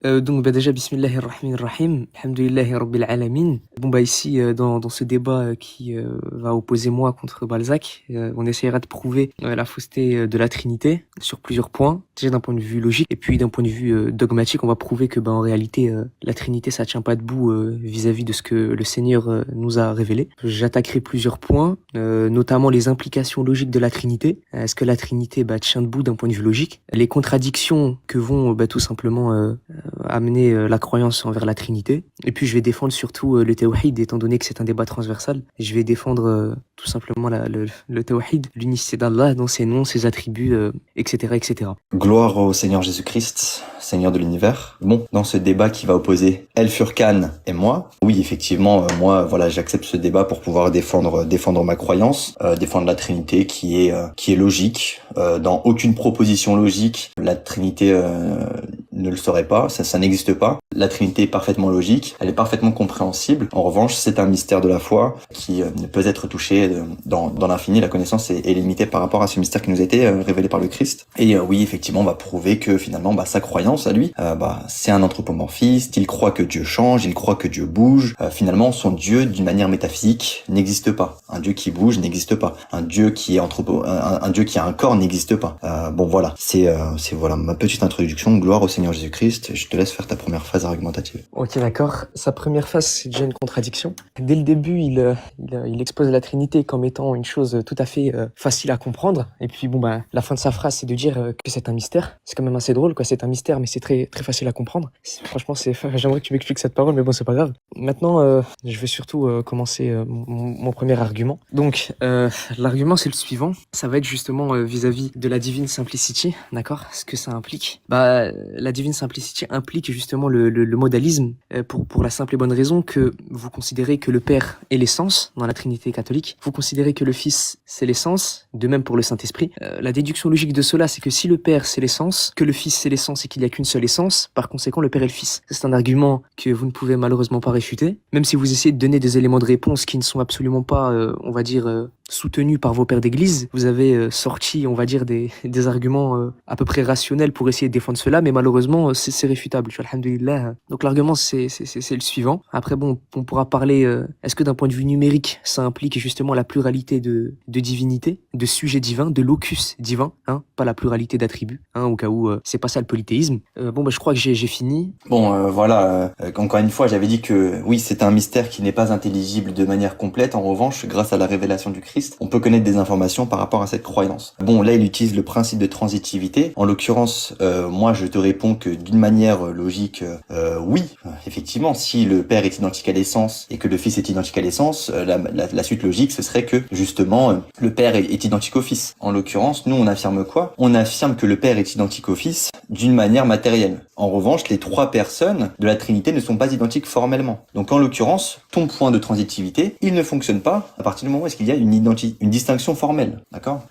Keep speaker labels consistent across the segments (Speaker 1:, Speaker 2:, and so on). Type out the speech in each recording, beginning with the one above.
Speaker 1: Donc bah déjà bismillahir rahmanir rahim, alhamdulillahi rabbil alamin. Bon bah ici dans ce débat qui va opposer moi contre Balzac, on essaiera de prouver la fausseté de la Trinité sur plusieurs points. Déjà d'un point de vue logique et puis d'un point de vue dogmatique, on va prouver que bah en réalité la Trinité ça tient pas debout vis-à-vis de ce que le Seigneur nous a révélé. J'attaquerai plusieurs points, notamment les implications logiques de la Trinité. Est-ce que la Trinité tient debout d'un point de vue logique? Les contradictions que vont tout simplement amener la croyance envers la Trinité. Et puis je vais défendre surtout le tawhid, étant donné que c'est un débat transversal. Je vais défendre tout simplement le tawhid, l'unicité d'Allah dans ses noms, ses attributs, etc., etc.
Speaker 2: Gloire au Seigneur Jésus-Christ, Seigneur de l'univers. Bon, dans ce débat qui va opposer El Furqan et moi, oui, effectivement, moi, voilà, j'accepte ce débat pour pouvoir défendre ma croyance, défendre la Trinité qui est logique. Dans aucune proposition logique, la Trinité ne le serait pas, ça n'existe pas. La Trinité est parfaitement logique, elle est parfaitement compréhensible. En revanche, c'est un mystère de la foi qui ne peut être touché dans l'infini. La connaissance est limitée par rapport à ce mystère qui nous a été révélé par le Christ. Et oui, effectivement, on va prouver que finalement, sa croyance à lui, c'est un anthropomorphiste. Il croit que Dieu change, il croit que Dieu bouge. Finalement, son Dieu, d'une manière métaphysique, n'existe pas. Un Dieu qui bouge n'existe pas. Un Dieu qui est un Dieu qui a un corps n'existe pas. Bon, voilà, c'est voilà ma petite introduction. Gloire au Seigneur Jésus-Christ. Je te laisse faire ta première phase argumentative.
Speaker 1: Ok, d'accord. Sa première phase, c'est déjà une contradiction. Dès le début, il expose la Trinité comme étant une chose tout à fait facile à comprendre. Et puis la fin de sa phrase, c'est de dire que c'est un mystère. C'est quand même assez drôle, quoi. C'est un mystère, mais c'est très très facile à comprendre. Franchement, j'aimerais que tu m'expliques cette parole, mais bon, c'est pas grave. Maintenant, je vais surtout commencer mon premier argument. Donc, l'argument, c'est le suivant. Ça va être justement vis-à-vis de la Divine Simplicity, d'accord? Ce que ça implique. La Divine Simplicity implique justement le modalisme pour la simple et bonne raison que vous considérez que le Père est l'essence dans la Trinité catholique. Vous considérez que le Fils, c'est l'essence, de même pour le Saint-Esprit. La déduction logique de cela, c'est que si le Père, c'est l'essence, que le Fils, c'est l'essence et qu'il n'y a qu'une seule essence, par conséquent, le Père est le Fils. C'est un argument que vous ne pouvez malheureusement pas réfuter, même si vous essayez de donner des éléments de réponse qui ne sont absolument pas, on va dire, soutenus par vos pères d'église. Vous avez sorti, on va dire, des arguments à peu près rationnels pour essayer de défendre cela, mais malheureusement, c'est réfutable. Alhamdulillah. Donc l'argument, c'est le suivant. Après, bon, on pourra parler, est-ce que d'un point de vue numérique, ça implique justement la pluralité de divinités, de sujets divins, de locus divin, hein, pas la pluralité d'attributs, hein, au cas où c'est pas ça le polythéisme. Je crois que j'ai fini.
Speaker 2: Bon, voilà, encore une fois, j'avais dit que oui, c'est un mystère qui n'est pas intelligible de manière complète. En revanche, grâce à la révélation du Christ, on peut connaître des informations par rapport à cette croyance. Bon, là, il utilise le principe de transitivité. En l'occurrence, moi, je te réponds que d'une manière logique, oui, effectivement, si le Père est identique à l'essence et que le Fils est identique à l'essence, la suite logique, ce serait que, justement, le Père est identique au Fils. En l'occurrence, nous, on affirme quoi? On affirme que le Père est identique au Fils d'une manière matérielle. En revanche, les trois personnes de la Trinité ne sont pas identiques formellement. Donc, en l'occurrence, ton point de transitivité, il ne fonctionne pas à partir du moment où il y a une distinction formelle. D'accord?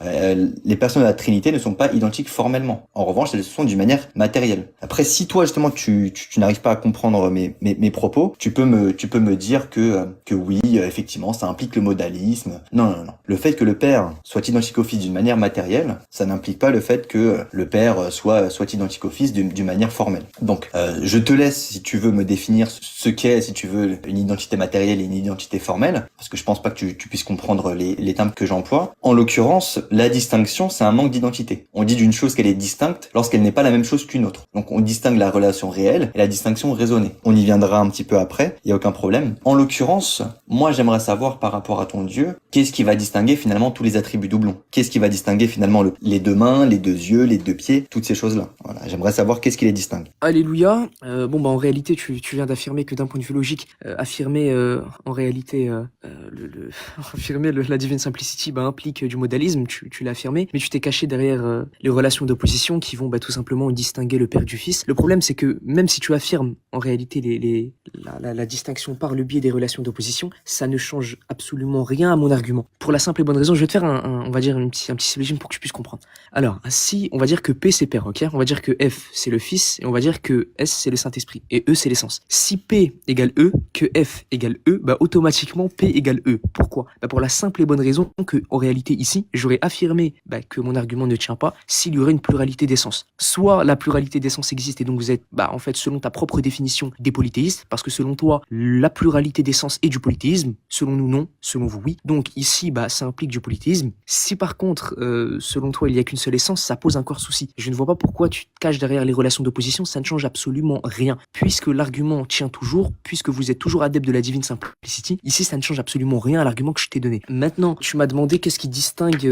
Speaker 2: Les personnes de la Trinité ne sont pas identiques formellement. En revanche, elles sont d'une manière matérielle. Après, si toi, justement, tu n'arrives pas à comprendre mes propos, tu peux me dire que oui, effectivement, ça implique le modalisme. Non. Le fait que le Père soit identique au Fils d'une manière matérielle, ça n'implique pas le fait que le Père soit identique au Fils d'une manière formelle. Donc, je te laisse, si tu veux, me définir ce qu'est, si tu veux, une identité matérielle et une identité formelle, parce que je pense pas que tu puisses comprendre les termes que j'emploie. En l'occurrence, la distinction, c'est un manque d'identité. On dit d'une chose qu'elle est distincte lorsqu'elle n'est pas la même chose qu'une autre. Donc, on distingue la relation réelle et la distinction raisonnée. On y viendra un petit peu après, il y a aucun problème. En l'occurrence, moi, j'aimerais savoir par rapport à ton Dieu, qu'est-ce qui va distinguer finalement tous les attributs doublons? Qu'est-ce qui va distinguer finalement les deux mains, les deux yeux, les deux pieds, toutes ces choses-là? Voilà, j'aimerais savoir qu'est-ce qui les distingue.
Speaker 1: Alléluia. En réalité, tu viens d'affirmer que d'un point de vue logique, affirmer en réalité affirmer la Divine Simplicity implique du modalisme, tu l'as affirmé, mais tu t'es caché derrière les relations d'opposition qui vont tout simplement distinguer le Père du Fils. Le problème, c'est que même si tu affirmes en réalité la distinction par le biais des relations d'opposition, ça ne change absolument rien à mon argument. Pour la simple et bonne raison, je vais te faire on va dire un petit syllogisme pour que tu puisses comprendre. Alors, si on va dire que P c'est Père, ok? On va dire que F c'est le Fils et on va dire que S c'est le Saint-Esprit et E c'est l'essence. Si P égale E, que F égale E, automatiquement P égale E. Pourquoi? Pour la simple et bonne bonne raison que, en réalité, ici, j'aurais affirmé que mon argument ne tient pas s'il y aurait une pluralité d'essence. Soit la pluralité d'essence existe et donc vous êtes, en fait, selon ta propre définition, des polythéistes, parce que selon toi, la pluralité d'essence est du polythéisme. Selon nous, non. Selon vous, oui. Donc ici, ça implique du polythéisme. Si par contre, selon toi, il n'y a qu'une seule essence, ça pose encore souci. Je ne vois pas pourquoi tu te caches derrière les relations d'opposition, ça ne change absolument rien. Puisque l'argument tient toujours, puisque vous êtes toujours adepte de la divine simplicity, ici, ça ne change absolument rien à l'argument que je t'ai donné. Maintenant, tu m'as demandé qu'est-ce qui distingue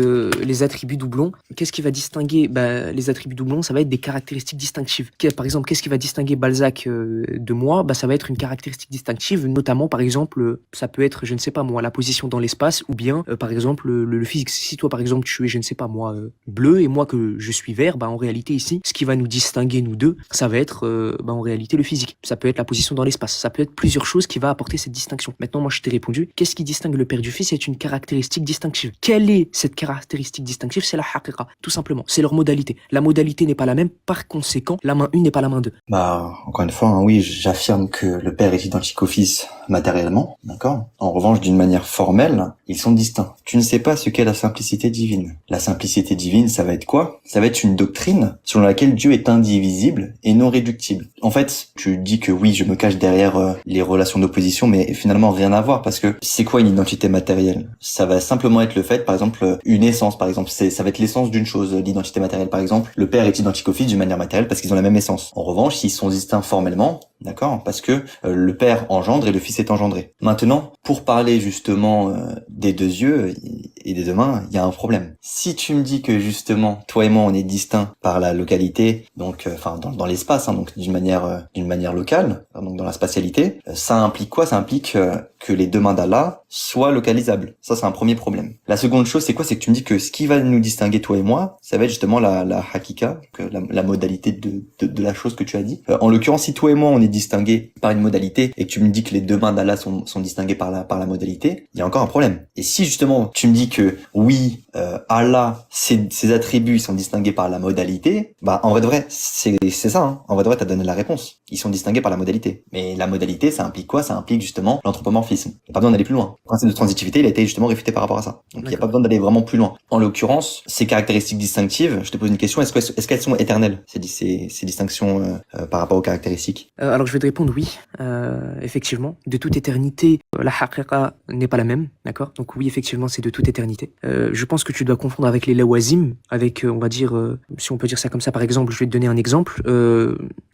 Speaker 1: les attributs doublons. Qu'est-ce qui va distinguer les attributs doublons? Ça va être des caractéristiques distinctives. Par exemple, qu'est-ce qui va distinguer Balzac de moi? Ça va être une caractéristique distinctive, notamment, par exemple, ça peut être, je ne sais pas moi, la position dans l'espace, ou bien, par exemple, le physique. Si toi, par exemple, tu es, je ne sais pas moi, bleu, et moi que je suis vert, en réalité, ici, ce qui va nous distinguer, nous deux, ça va être, en réalité, le physique. Ça peut être la position dans l'espace. Ça peut être plusieurs choses qui va apporter cette distinction. Maintenant, moi, je t'ai répondu, qu'est-ce qui distingue le père du fils? C'est une caractéristique distinctive. Quelle est cette caractéristique distinctive? C'est la haqiqa, tout simplement. C'est leur modalité. La modalité n'est pas la même, par conséquent, la main 1 n'est pas la main 2.
Speaker 2: Encore une fois, oui, j'affirme que le père est identique au fils matériellement, d'accord? En revanche, d'une manière formelle, ils sont distincts. Tu ne sais pas ce qu'est la simplicité divine. La simplicité divine, ça va être quoi? Ça va être une doctrine selon laquelle Dieu est indivisible et non réductible. En fait, tu dis que oui, je me cache derrière les relations d'opposition, mais finalement rien à voir, parce que c'est quoi une identité matérielle? Ça va simplement être le fait, par exemple, une essence, par exemple, ça va être l'essence d'une chose, l'identité matérielle, par exemple. Le père est identique au fils d'une manière matérielle parce qu'ils ont la même essence. En revanche, s'ils sont distincts formellement, d'accord, parce que le père engendre et le fils est engendré. Maintenant, pour parler justement des deux yeux et des deux mains, il y a un problème. Si tu me dis que justement, toi et moi, on est distincts par la localité, donc dans l'espace, donc d'une manière locale, donc dans la spatialité, ça implique quoi? Ça implique que les deux mains d'Allah soient localisables. Ça, c'est un premier problème. La seconde chose, c'est quoi? C'est que tu me dis que ce qui va nous distinguer, toi et moi, ça va être justement la hakika, la modalité de la chose que tu as dit. En l'occurrence, si toi et moi, on est distingués par une modalité et que tu me dis que les deux mains d'Allah sont distinguées par la modalité, il y a encore un problème. Et si justement, tu me dis que oui, Allah, ses attributs sont distingués par la modalité, en vrai de vrai, c'est ça, hein. En vrai de vrai, t'as donné la réponse. Ils sont distingués par la modalité. Mais la modalité, ça implique quoi? Ça implique justement l'anthropomorphisme. Il n'y a pas besoin d'aller plus loin. Le principe de transitivité, il a été justement réfuté par rapport à ça. Donc il n'y a pas besoin d'aller vraiment plus loin. En l'occurrence, ces caractéristiques distinctives, je te pose une question, est-ce qu'elles sont éternelles, ces distinctions par rapport aux caractéristiques?
Speaker 1: Alors je vais te répondre oui, effectivement. De toute éternité, la haqiqa n'est pas la même, d'accord? Donc oui, effectivement, c'est de toute éternité. Je pense que tu dois confondre avec les lawazim, avec, on va dire, si on peut dire ça comme ça, par exemple, je vais te donner un exemple.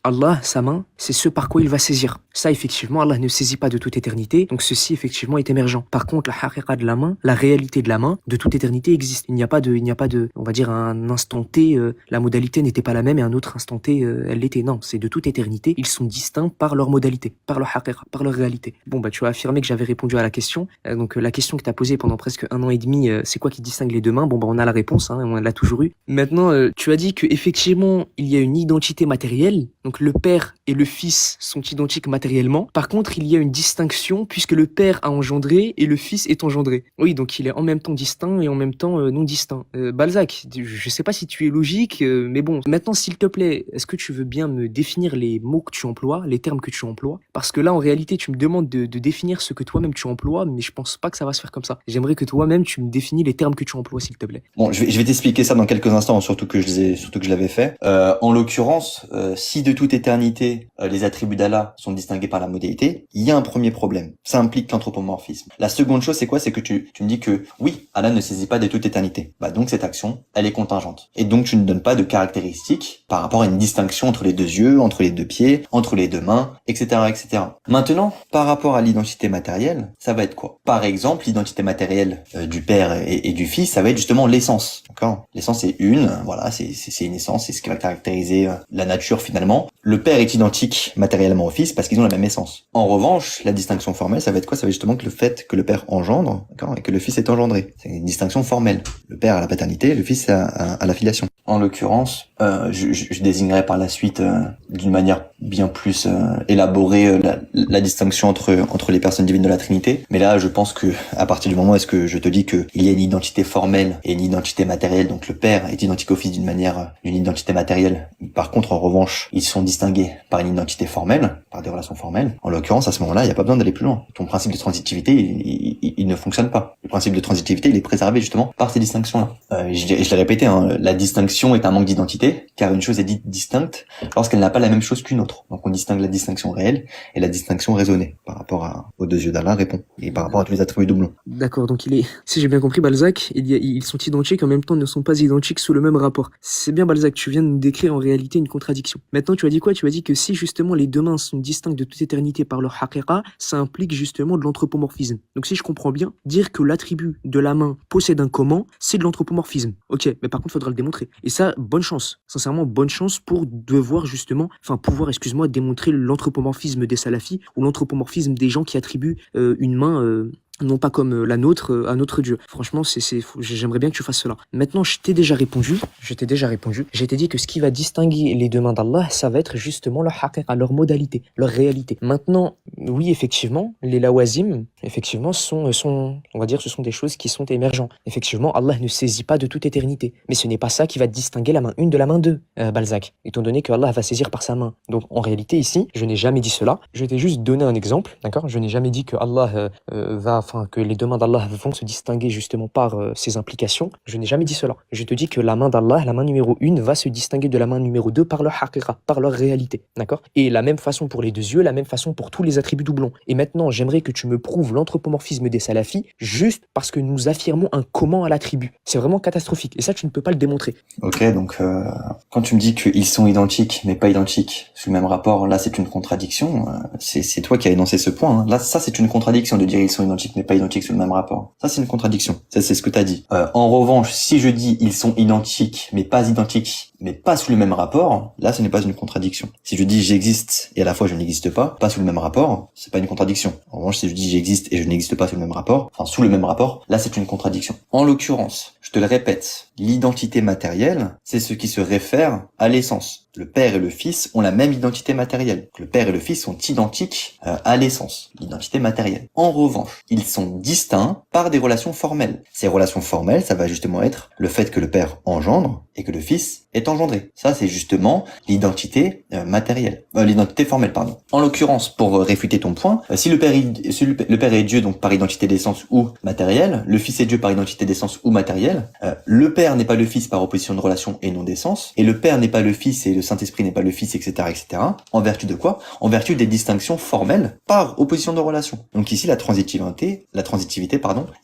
Speaker 1: Allah, sa main, c'est ce par quoi il va saisir. Ça, effectivement, Allah ne saisit pas de toute éternité, donc ceci, effectivement, est émergent. Par contre, la haqiqa de la main, la réalité de la main, de toute éternité existe. Il n'y a pas de, on va dire, un instant T, la modalité n'était pas la même et un autre instant T, elle l'était. Non, c'est de toute éternité. Ils sont distincts par leur modalité, par leur haqiqa, par leur réalité. Bon, tu as affirmé que j'avais répondu à la question. Donc, la question que tu as posée pendant presque 1 an et demi, c'est quoi qui distingue les deux mains? Bon, on a la réponse, hein, on l'a toujours eu. Maintenant, tu as dit que effectivement, il y a une identité matérielle. Donc, le père et le fils sont identiques matériellement. Par contre, il y a une distinction puisque le père a engendré et le fils est engendré. Oui, donc il est en même temps distinct et en même temps non distinct. Balzac, je sais pas si tu es logique, mais bon. Maintenant, s'il te plaît, est-ce que tu veux bien me définir les mots que tu emploies, les termes que tu emploies? Parce que là, en réalité, tu me demandes de définir ce que toi-même tu emploies, mais je pense pas que ça va se faire comme ça. J'aimerais que toi-même, tu me définis les termes que tu emploies, s'il te plaît.
Speaker 2: Bon, je vais t'expliquer ça dans quelques instants, surtout que je l'avais fait. En l'occurrence, si de toute éternité, les attributs d'Allah sont distingués par la modalité, il y a un premier problème. Ça implique l'anthropomorphisme. La seconde chose, c'est quoi? C'est que tu me dis que oui, Allah ne saisit pas de toute éternité. Donc cette action, elle est contingente. Et donc tu ne donnes pas de caractéristiques par rapport à une distinction entre les deux yeux, entre les deux pieds, entre les deux mains, etc., etc. Maintenant, par rapport à l'identité matérielle, ça va être quoi? Par exemple, l'identité matérielle du père et du fils, ça va être justement l'essence. D'accord? L'essence est une, voilà, c'est une essence, c'est ce qui va caractériser la nature finalement. Le père est identique matériellement au fils parce qu'ils ont la même essence. En revanche, la distinction formelle, ça va être quoi? Ça va être justement que le fait que le père engendre, d'accord, et que le fils est engendré. C'est une distinction formelle. Le père a la paternité, le fils a la filiation. En l'occurrence, je désignerai par la suite d'une manière bien plus élaborée la distinction entre les personnes divines de la Trinité. Mais là, je pense que à partir du moment où est-ce que je te dis que il y a une identité formelle et une identité matérielle, donc le Père est identique au Fils d'une identité matérielle. Par contre, en revanche, ils sont distingués par une identité formelle, par des relations formelles. En l'occurrence, à ce moment-là, il n'y a pas besoin d'aller plus loin. Ton principe de transitivité, il ne fonctionne pas. Le principe de transitivité, il est préservé justement par ces distinctions-là. Je l'ai répété, hein, la distinction est un manque d'identité, car une chose est dite distincte lorsqu'elle n'a pas la même chose qu'une autre. Donc on distingue la distinction réelle et la distinction raisonnée par rapport aux deux yeux d'Allah répond, et par rapport à tous les attributs doublons.
Speaker 1: D'accord, donc si j'ai bien compris, Balzac, ils sont identiques, en même temps ne sont pas identiques sous le même rapport. C'est bien, Balzac, tu viens de nous décrire en réalité une contradiction. Maintenant, tu as dit quoi? Tu as dit que si justement les deux mains sont distinctes de toute éternité par leur haqiqa, ça implique justement de l'anthropomorphisme. Donc si je comprends bien, dire que l'attribut de la main possède un comment, c'est de l'anthropomorphisme. Ok, mais par contre, il faudra le démontrer. Et ça, bonne chance. Sincèrement, bonne chance pour pouvoir, démontrer l'anthropomorphisme des salafis ou l'anthropomorphisme des gens qui attribuent une main non pas comme la nôtre, à notre Dieu. Franchement, j'aimerais bien que tu fasses cela. Maintenant, je t'ai déjà répondu. Je t'ai dit que ce qui va distinguer les deux mains d'Allah, ça va être justement leur haqiqa, leur modalité, leur réalité. Maintenant, oui, effectivement, les lawazim, effectivement, on va dire, ce sont des choses qui sont émergentes. Effectivement, Allah ne saisit pas de toute éternité. Mais ce n'est pas ça qui va distinguer la main 1 de la main 2, Balzac. Étant donné que Allah va saisir par sa main. Donc, en réalité, ici, je n'ai jamais dit cela. Je t'ai juste donné un exemple, d'accord? Je n'ai jamais dit que Allah que les deux mains d'Allah vont se distinguer justement par ses implications. Je n'ai jamais dit cela. Je te dis que la main d'Allah, la main numéro 1, va se distinguer de la main numéro 2 par leur haqiqa, par leur réalité. D'accord? Et la même façon pour les deux yeux, la même façon pour tous les attributs doublons. Et maintenant, j'aimerais que tu me prouves l'anthropomorphisme des salafis juste parce que nous affirmons un comment à l'attribut. C'est vraiment catastrophique. Et ça, tu ne peux pas le démontrer.
Speaker 2: Ok, donc quand tu me dis qu'ils sont identiques mais pas identiques sous le même rapport, là c'est une contradiction. C'est toi qui as énoncé ce point. Hein. Là, ça c'est une contradiction de dire ils sont identiques mais pas identiques sous le même rapport. Ça c'est une contradiction. Ça c'est ce que t'as dit. En revanche, si je dis ils sont identiques mais pas sous le même rapport, là ce n'est pas une contradiction. Si je dis j'existe et à la fois je n'existe pas sous le même rapport, c'est pas une contradiction. En revanche, si je dis j'existe et je n'existe pas sous le même rapport, sous le même rapport, là c'est une contradiction. En l'occurrence, je te le répète, l'identité matérielle, c'est ce qui se réfère à l'essence. Le Père et le Fils ont la même identité matérielle. Le Père et le Fils sont identiques à l'essence, l'identité matérielle. En revanche, ils sont distincts par des relations formelles. Ces relations formelles, ça va justement être le fait que le Père engendre et que le Fils est engendré. Ça, c'est justement l'identité matérielle, l'identité formelle, pardon. En l'occurrence, pour réfuter ton point, si le Père est Dieu donc par identité d'essence ou matérielle, le Fils est Dieu par identité d'essence ou matérielle, le Père n'est pas le Fils par opposition de relation et non d'essence, et le Père n'est pas le Fils et le Saint-Esprit n'est pas le Fils, etc., etc. En vertu de quoi? En vertu des distinctions formelles par opposition de relation. Donc ici, la transitivité,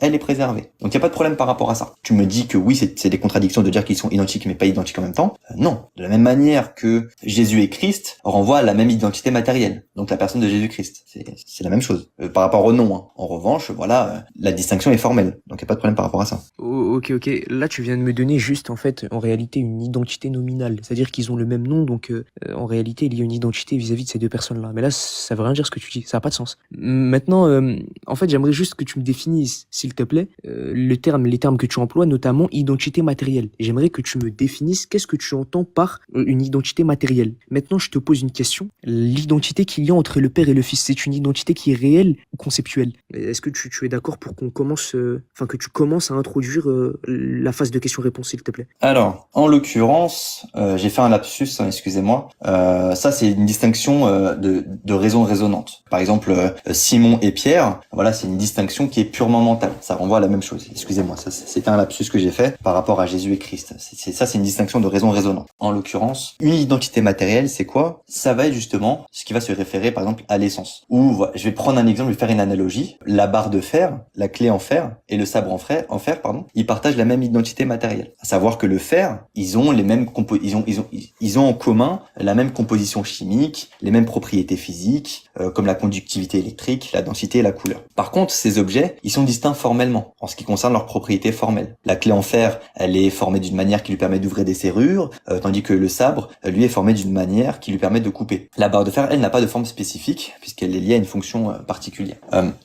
Speaker 2: elle est préservée. Donc il n'y a pas de problème par rapport à ça. Tu me dis que oui, c'est des contradictions de dire qu'ils sont identiques mais pas identiques en même temps. Non. De la même manière que Jésus et Christ renvoient à la même identité matérielle. Donc la personne de Jésus-Christ. C'est la même chose. Par rapport au nom. Hein. En revanche, voilà, la distinction est formelle. Donc il n'y a pas de problème par rapport à ça.
Speaker 1: Ok. Là, tu viens de me donner juste, en fait, en réalité, une identité nominale. C'est-à-dire qu'ils ont le même nom, donc en réalité, il y a une identité vis-à-vis de ces deux personnes-là. Mais là, ça veut rien dire ce que tu dis. Ça n'a pas de sens. Maintenant, en fait, j'aimerais juste que tu me définisses, s'il te plaît, les termes que tu emploies, notamment identité matérielle. Et j'aimerais que tu me définisses qu'est-ce que tu entends par une identité matérielle. Maintenant, je te pose une question. L'identité qu'il y a entre le Père et le Fils, c'est une identité qui est réelle ou conceptuelle? Est-ce que tu es d'accord pour qu'on commence, que tu commences à introduire la phase de questions-réponses, s'il te plaît?
Speaker 2: Alors, en l'occurrence, j'ai fait un lapsus, hein, excusez-moi. Ça, c'est une distinction de raison résonante. Par exemple, Simon et Pierre, voilà, c'est une distinction qui est purement mentale. Ça renvoie à la même chose. Excusez-moi, ça c'était un lapsus que j'ai fait par rapport à Jésus et Christ. C'est une distinction de raison résonante. En l'occurrence, une identité matérielle, c'est quoi? Ça va être justement ce qui va se référer, par exemple, à l'essence. Ou je vais prendre un exemple, je vais faire une analogie. La barre de fer, la clé en fer et le sabre en fer, ils partagent la même identité matérielle. À savoir que le fer, ils ont les mêmes ils ont en commun la même composition chimique, les mêmes propriétés physiques, comme la conductivité électrique, la densité et la couleur. Par contre, ces objets, ils sont distincts formellement, en ce qui concerne leurs propriétés formelles. La clé en fer, elle est formée d'une manière qui lui permet d'ouvrir des serrures, tandis que le sabre, lui, est formé d'une manière qui lui permet de couper. La barre de fer, elle n'a pas de forme spécifique, puisqu'elle est liée à une fonction particulière.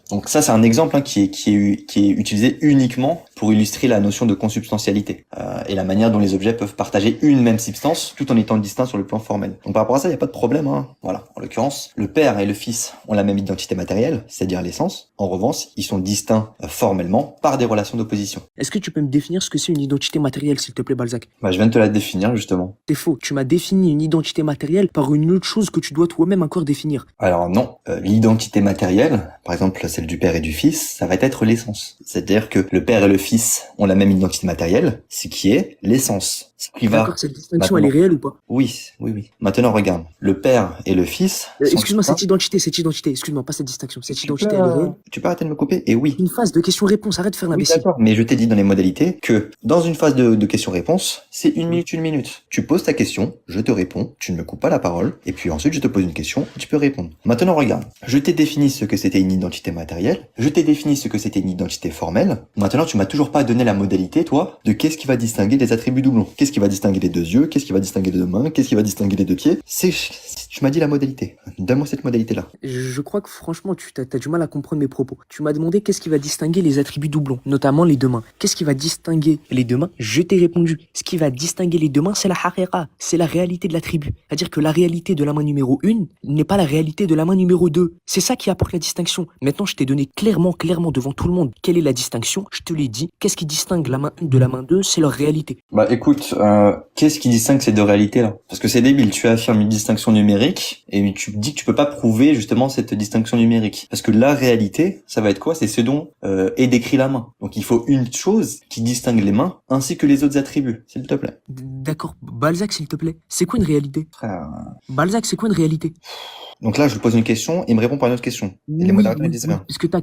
Speaker 2: Donc ça, c'est un exemple qui est utilisé uniquement pour illustrer la notion de consubstantialité et la manière dont les objets peuvent partager une même substance tout en étant distincts sur le plan formel. Donc par rapport à ça, il n'y a pas de problème. Voilà. En l'occurrence, le Père et le Fils ont la même identité matérielle, c'est-à-dire l'essence. En revanche, ils sont distincts formellement par des relations d'opposition.
Speaker 1: Est-ce que tu peux me définir ce que c'est une identité matérielle, s'il te plaît, Balzac?
Speaker 2: Je viens de te la définir justement.
Speaker 1: C'est faux. Tu m'as défini une identité matérielle par une autre chose que tu dois toi-même encore définir.
Speaker 2: Alors non, l'identité matérielle, par exemple celle du Père et du Fils, ça va être l'essence. C'est-à-dire que le Père et le Fils ont la même identité matérielle, ce qui est l'essence.
Speaker 1: D'accord, cette distinction, elle est réelle ou pas?
Speaker 2: Oui. Maintenant, regarde. Le Père et le Fils...
Speaker 1: Excuse-moi, cette identité, excuse-moi, pas cette distinction. Cette identité, elle est réelle.
Speaker 2: Tu peux arrêter de me couper? Et oui.
Speaker 1: Une phase de question-réponse, arrête de faire l'imbécile.
Speaker 2: D'accord, mais je t'ai dit dans les modalités que dans une phase de question-réponse, c'est 1 minute, 1 minute. Tu poses ta question, je te réponds, tu ne me coupes pas la parole, et puis ensuite je te pose une question, tu peux répondre. Maintenant, regarde. Je t'ai défini ce que c'était une identité matérielle, je t'ai défini ce que c'était une identité formelle. Maintenant, tu m'as toujours pas donné la modalité, toi, de qu'est-ce qui va distinguer les attributs doublons. Qu'est-ce qui va distinguer les 2 yeux, qu'est-ce qui va distinguer les 2 mains, qu'est-ce qui va distinguer les 2 pieds. Tu m'as dit la modalité. Donne-moi cette modalité-là.
Speaker 1: Je crois que franchement, tu as du mal à comprendre mes propos. Tu m'as demandé qu'est-ce qui va distinguer les attributs doublons, notamment les 2 mains. Qu'est-ce qui va distinguer les 2 mains? Je t'ai répondu. Ce qui va distinguer les 2 mains, c'est la haqiqa, c'est la réalité de l'attribut. C'est-à-dire que la réalité de la main numéro 1 n'est pas la réalité de la main numéro 2. C'est ça qui apporte la distinction. Maintenant, je t'ai donné clairement devant tout le monde quelle est la distinction. Je te l'ai dit. Qu'est-ce qui distingue la main 1 de la main 2? C'est leur réalité.
Speaker 2: Écoute, qu'est-ce qui distingue ces 2 réalités-là? Parce que c'est débile, tu affirmes une distinction numérique et tu dis que tu peux pas prouver justement cette distinction numérique. Parce que la réalité, ça va être quoi? C'est ce dont est décrit la main. Donc il faut une chose qui distingue les mains ainsi que les autres attributs, s'il te plaît.
Speaker 1: D'accord, Balzac, s'il te plaît. C'est quoi une réalité?
Speaker 2: Frère...
Speaker 1: Balzac, c'est quoi une réalité?
Speaker 2: Donc là, je lui pose une question et il me répond par une autre question. Et les modérateurs, ils disent rien.
Speaker 1: Parce que ta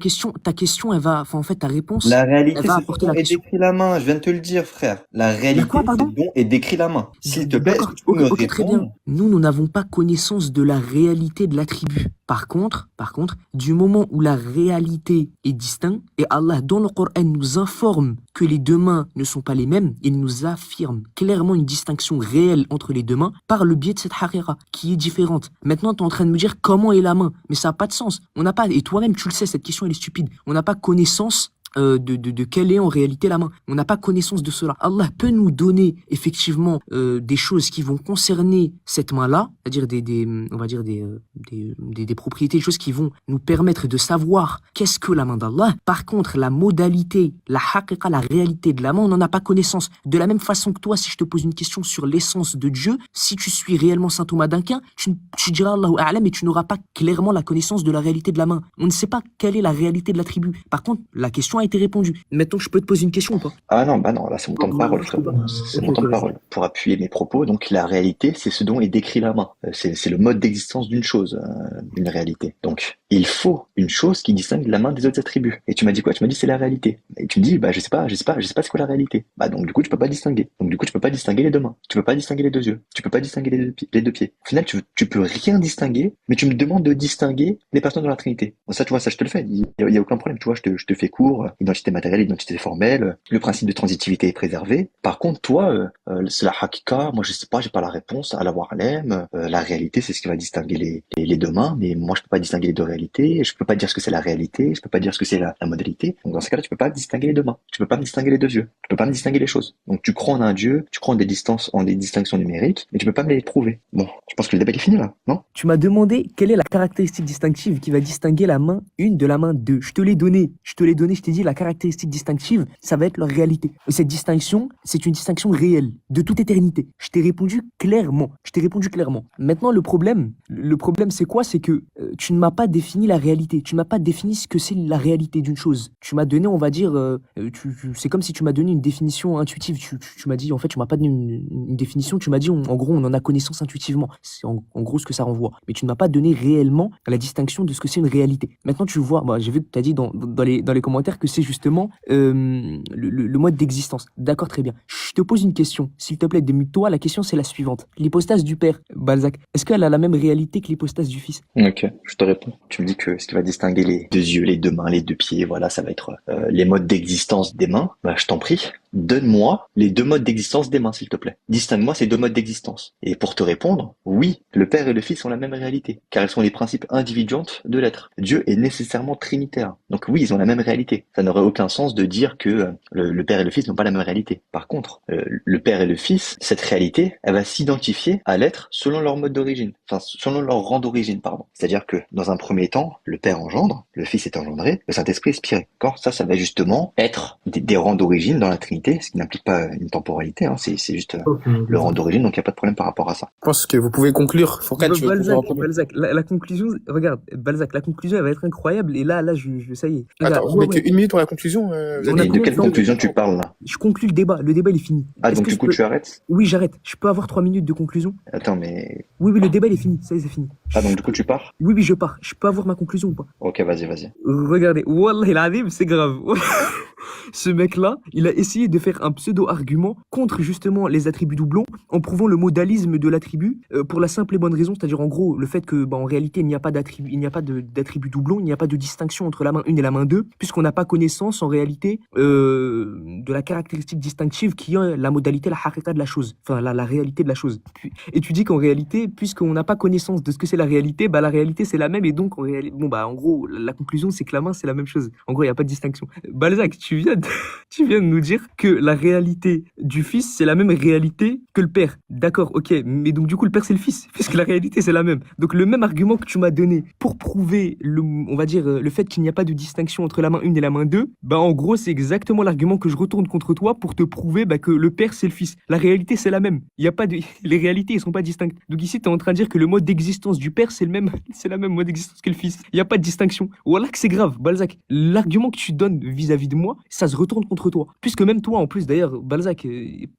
Speaker 1: question, elle va, en fait, ta réponse,
Speaker 2: la réalité,
Speaker 1: elle va
Speaker 2: c'est
Speaker 1: apporter
Speaker 2: ce
Speaker 1: la
Speaker 2: dont est
Speaker 1: question.
Speaker 2: décrit la main. Je viens de te le dire, frère. La réalité, c'est ce dont est décrit la main. S'il te plaît, est-ce que tu peux me répondre?
Speaker 1: Très bien. Nous n'avons pas connaissance de la réalité de l'attribut. Par contre, du moment où la réalité est distincte, et Allah, dans le Coran, nous informe que les 2 mains ne sont pas les mêmes, il nous affirme clairement une distinction réelle entre les 2 mains par le biais de cette haqiqa, qui est différente. Maintenant, tu es en train de me dire comment est la main, mais ça n'a pas de sens. On n'a pas, et toi-même tu le sais, cette question elle est stupide. On n'a pas connaissance de quelle est en réalité la main. On n'a pas connaissance de cela. Allah peut nous donner effectivement des choses qui vont concerner cette main-là, c'est-à-dire on va dire des propriétés, des choses qui vont nous permettre de savoir qu'est-ce que la main d'Allah. Par contre, la modalité, la haqiqa, la réalité de la main, on n'en a pas connaissance. De la même façon que toi, si je te pose une question sur l'essence de Dieu, si tu suis réellement saint Thomas d'Aquin, tu diras Allahu A'lam, mais tu n'auras pas clairement la connaissance de la réalité de la main. On ne sait pas quelle est la réalité de l'attribut. Par contre, la question a été répondue. Maintenant, je peux te poser une question ou pas?
Speaker 2: Ah non, là c'est mon temps de parole, frère. C'est mon temps de parole. Pour appuyer mes propos, donc la réalité, c'est ce dont est décrit la main. C'est le mode d'existence d'une chose, une réalité. Donc, il faut une chose qui distingue la main des autres attributs. Et tu m'as dit quoi? Tu m'as dit c'est la réalité. Et tu me dis, je sais pas c'est quoi la réalité. Donc du coup, tu peux pas distinguer. Donc du coup, tu peux pas distinguer les 2 mains. Tu peux pas distinguer les 2 yeux. Tu peux pas distinguer les 2 pieds. Au final, tu peux rien distinguer, mais tu me demandes de distinguer les personnes de la Trinité. Bon, ça, tu vois, ça, je te le fais. Il y a aucun problème. Tu vois, je te fais court. Identité matérielle, identité formelle. Le principe de transitivité est préservé. Par contre, toi, c'est la hakika. Moi, je sais pas, j'ai pas la réponse. À la warlem. La réalité, c'est ce qui va distinguer les 2 mains, mais moi, je peux pas distinguer les 2 réalités. Je peux pas dire ce que c'est la réalité. Je peux pas dire ce que c'est la modalité. Donc, dans ce cas-là, tu peux pas distinguer les 2 mains. Tu peux pas me distinguer les 2 yeux. Tu peux pas me distinguer les choses. Donc, tu crois en un Dieu, tu crois en des distinctions numériques, mais tu peux pas me les prouver. Bon, je pense que le débat est fini là, non?
Speaker 1: Tu m'as demandé quelle est la caractéristique distinctive qui va distinguer la main 1 de la main 2. Je te l'ai donné, je t'ai dit la caractéristique distinctive, ça va être leur réalité. Et cette distinction, c'est une distinction réelle, de toute éternité. Je t'ai répondu clairement. Maintenant, le problème, c'est quoi? C'est que tu ne m'as pas défini la réalité. Tu ne m'as pas défini ce que c'est la réalité d'une chose. Tu m'as donné, on va dire, c'est comme si tu m'as donné une définition intuitive. Tu m'as dit, en fait, tu m'as pas donné une définition. Tu m'as dit, en gros, on en a connaissance intuitivement. C'est en gros ce que ça renvoie. Mais tu ne m'as pas donné réellement la distinction de ce que c'est une réalité. Maintenant, tu vois, j'ai vu que tu as dit dans les commentaires que c'est justement le mode d'existence. D'accord, très bien. Je te pose une question. S'il te plaît, démute-toi. La question, c'est la suivante. L'hypostase du Père, Balzac, est-ce qu'elle a la même réalité que l'hypostase du Fils?
Speaker 2: Ok, je te réponds. Tu me dis que ce qui va distinguer les 2 yeux, les 2 mains, les 2 pieds, voilà, ça va être les modes d'existence des mains. Je t'en prie. donne-moi les deux modes d'existence des mains, s'il te plaît. Distingue-moi ces deux modes d'existence. Et pour te répondre, oui, le Père et le Fils ont la même réalité, car ils sont les principes individuants de l'être. Dieu est nécessairement trinitaire. Donc oui, ils ont la même réalité. Ça n'aurait aucun sens de dire que le Père et le Fils n'ont pas la même réalité. Par contre, le Père et le Fils, cette réalité, elle va s'identifier à l'être selon leur mode d'origine, enfin selon leur rang d'origine, pardon. C'est-à-dire que dans un premier temps, le Père engendre, le Fils est engendré, le Saint-Esprit est spiré. D'accord ? Ça va justement être des rangs d'origine dans la Trinité, ce qui n'implique pas une temporalité, hein, c'est juste le rang d'origine, donc il n'y a pas de problème par rapport à ça.
Speaker 3: Je pense que vous pouvez conclure. Fourcade, tu veux conclure en premier?
Speaker 1: Balzac, la conclusion, regarde, Balzac, la conclusion, elle va être incroyable. Et là, ça y est.
Speaker 3: Attends, vous mettez une minute pour la conclusion.
Speaker 1: On a
Speaker 2: Et de
Speaker 1: combien
Speaker 2: quelle
Speaker 1: de temps
Speaker 2: conclusion tu parles là?
Speaker 1: Je conclue le débat. Le débat, il est fini.
Speaker 2: Ah,
Speaker 1: Est-ce
Speaker 2: donc
Speaker 1: que
Speaker 2: du
Speaker 1: je
Speaker 2: coup
Speaker 1: peux-
Speaker 2: tu arrêtes?
Speaker 1: Oui, j'arrête. Je peux avoir 3 minutes de conclusion?
Speaker 2: Attends, mais...
Speaker 1: Oui, le débat, il est fini. Ça y est, c'est fini.
Speaker 2: Ah, donc du coup tu pars?
Speaker 1: Oui, je pars. Je peux avoir ma conclusion ou pas?
Speaker 2: Ok, vas-y.
Speaker 1: Regardez, Wallah al-Azim, c'est grave. Ce mec-là, il a essayé de faire un pseudo-argument contre justement les attributs doublons en prouvant le modalisme de l'attribut pour la simple et bonne raison, c'est-à-dire en gros le fait que en réalité il n'y a pas d'attribut doublon, il n'y a pas de distinction entre la main 1 et la main 2, puisqu'on n'a pas connaissance en réalité de la caractéristique distinctive qui est la modalité, la haqiqa de la chose, enfin la réalité de la chose. Et tu dis qu'en réalité, puisqu'on n'a pas connaissance de ce que c'est la réalité, la réalité c'est la même et donc en gros la conclusion c'est que la main c'est la même chose. En gros il n'y a pas de distinction. Balzac, tu viens de nous dire que la réalité du fils, c'est la même réalité que le père. D'accord, ok, mais donc du coup, le père, c'est le fils, puisque la réalité, c'est la même. Donc le même argument que tu m'as donné pour prouver, on va dire, le fait qu'il n'y a pas de distinction entre la main 1 et la main 2, en gros, c'est exactement l'argument que je retourne contre toi pour te prouver que le père, c'est le fils. La réalité, c'est la même. Il y a pas de... Les réalités, elles sont pas distinctes. Donc ici, tu es en train de dire que le mode d'existence du père, c'est la même mode d'existence que le fils. Il n'y a pas de distinction. Voilà que c'est grave, Balzac. L'argument que tu donnes vis-à-vis de moi, ça se retourne contre toi. Puisque même toi, en plus, d'ailleurs, Balzac,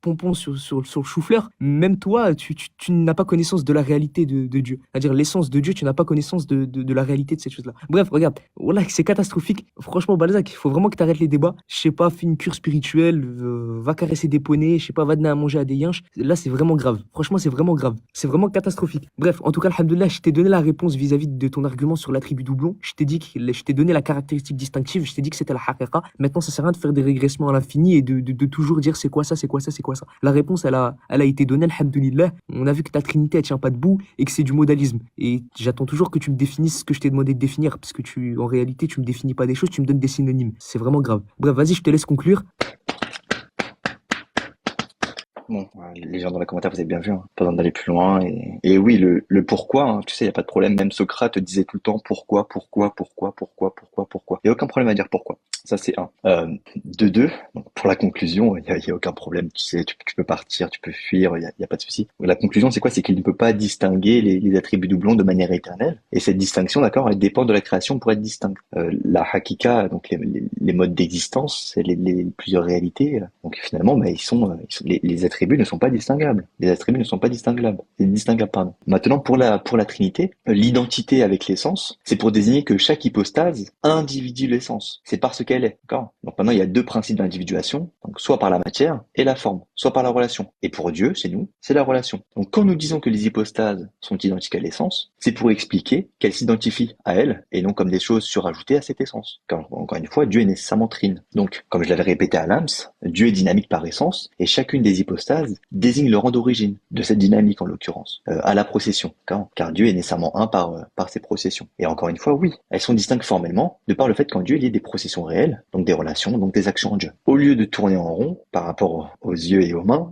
Speaker 1: pompon sur le chou-fleur, même toi, tu n'as pas connaissance de la réalité de Dieu. C'est-à-dire l'essence de Dieu, tu n'as pas connaissance de la réalité de cette chose-là. Bref, regarde, voilà, c'est catastrophique. Franchement, Balzac, il faut vraiment que tu arrêtes les débats. Je sais pas, fais une cure spirituelle, va caresser des poneys, je sais pas, va donner à manger à des yinches. Là, c'est vraiment grave. Franchement, c'est vraiment grave. C'est vraiment catastrophique. Bref, en tout cas, alhamdoulilah, je t'ai donné la réponse vis-à-vis de ton argument sur l'attribut doublon. Je t'ai donné la caractéristique distinctive, je t'ai dit que c'était la haqiqa. Maintenant, ça sert à rien de faire des régressements à l'infini et de toujours dire c'est quoi ça. La réponse, elle a été donnée, alhamdoulilah. On a vu que ta trinité, elle tient pas debout et que c'est du modalisme. Et j'attends toujours que tu me définisses ce que je t'ai demandé de définir, parce que en réalité, tu me définis pas des choses, tu me donnes des synonymes. C'est vraiment grave. Bref, vas-y, je te laisse conclure.
Speaker 2: Bon, les gens dans les commentaires, vous avez bien vu, hein, pas besoin d'aller plus loin. Et oui, le pourquoi, hein, tu sais, il n'y a pas de problème. Même Socrate disait tout le temps pourquoi. Il n'y a aucun problème à dire pourquoi. Ça, c'est un. De deux, donc pour la conclusion, il y a aucun problème. Tu sais, tu peux partir, tu peux fuir, il y a pas de souci. La conclusion, c'est quoi? C'est qu'il ne peut pas distinguer les attributs doublons de manière éternelle. Et cette distinction, d'accord, elle dépend de la création pour être distincte. La hakika, donc les modes d'existence, c'est les plusieurs réalités. Donc finalement, les attributs ne sont pas distinguables. Les attributs ne sont pas distinguables. C'est distinguable, pardon. Maintenant, pour la Trinité, l'identité avec l'essence, c'est pour désigner que chaque hypostase individue l'essence. C'est parce qu'elle est. D'accord? Donc maintenant, il y a deux principes d'individuation. Donc soit par la matière et la forme, soit par la relation. Et pour Dieu, chez nous, c'est la relation. Donc quand nous disons que les hypostases sont identiques à l'essence, c'est pour expliquer qu'elles s'identifient à elle et non comme des choses surajoutées à cette essence. Car encore une fois, Dieu est nécessairement trine. Donc, comme je l'avais répété à l'AMS, Dieu est dynamique par essence et chacune des hypostases désigne le rang d'origine de cette dynamique en l'occurrence, à la procession, car Dieu est nécessairement un par ses processions. Et encore une fois, oui, elles sont distinctes formellement de par le fait qu'en Dieu il y ait des processions réelles, donc des relations, donc des actions en Dieu. Au lieu de tourner en rond par rapport aux yeux et aux mains,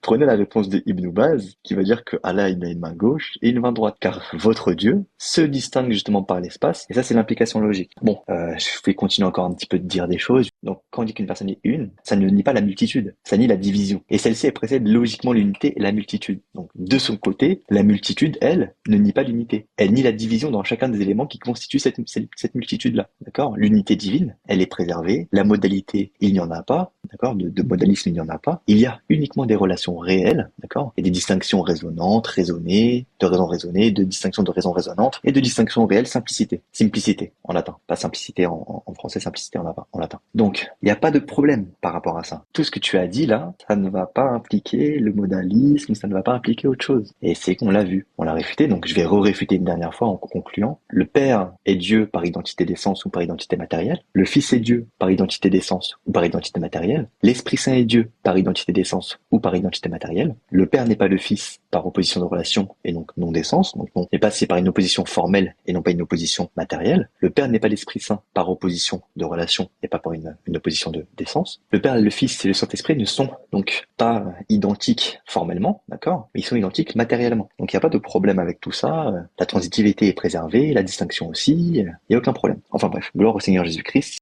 Speaker 2: prenez la réponse de Ibn Baz qui va dire que Allah il a une main gauche et une main droite, car votre Dieu se distingue justement par l'espace, et ça c'est l'implication logique. Bon, je vais continuer encore un petit peu de dire des choses. Donc quand on dit qu'une personne est une, ça ne nie pas la multitude, ça nie la division. Et celle-ci elle précède logiquement l'unité et la multitude. Donc de son côté, la multitude, elle, ne nie pas l'unité. Elle nie la division dans chacun des éléments qui constituent cette multitude-là. D'accord? L'unité divine, elle est préservée. La modalité, il n'y en a pas. D'accord? De modalisme, il n'y en a pas. Il y a uniquement des relations réelles, d'accord? Et des distinctions raisonnantes, raisonnées, de raison raisonnée, de distinctions de raison raisonnante, et de distinctions réelles, simplicité. Simplicité, en latin. Pas simplicité en français, simplicité en latin. Donc, il n'y a pas de problème par rapport à ça. Tout ce que tu as dit là, ça ne va pas impliquer le modalisme, ça ne va pas impliquer autre chose. Et c'est qu'on l'a vu, on l'a réfuté, donc je vais réfuter une dernière fois en concluant. Le Père est Dieu par identité d'essence ou par identité matérielle. Le Fils est Dieu par identité d'essence ou par identité matérielle. matérielle. L'Esprit Saint est Dieu par identité d'essence ou par identité matérielle. Le Père n'est pas le Fils par opposition de relation et donc non d'essence. Donc non, n'est pas c'est par une opposition formelle et non pas une opposition matérielle. Le Père n'est pas l'Esprit Saint par opposition de relation et pas par une opposition d'essence. Le Père, le Fils et le Saint-Esprit ne sont donc pas identiques formellement, d'accord, mais ils sont identiques matériellement. Donc il n'y a pas de problème avec tout ça. La transitivité est préservée, la distinction aussi, il n'y a aucun problème. Enfin bref, gloire au Seigneur Jésus-Christ.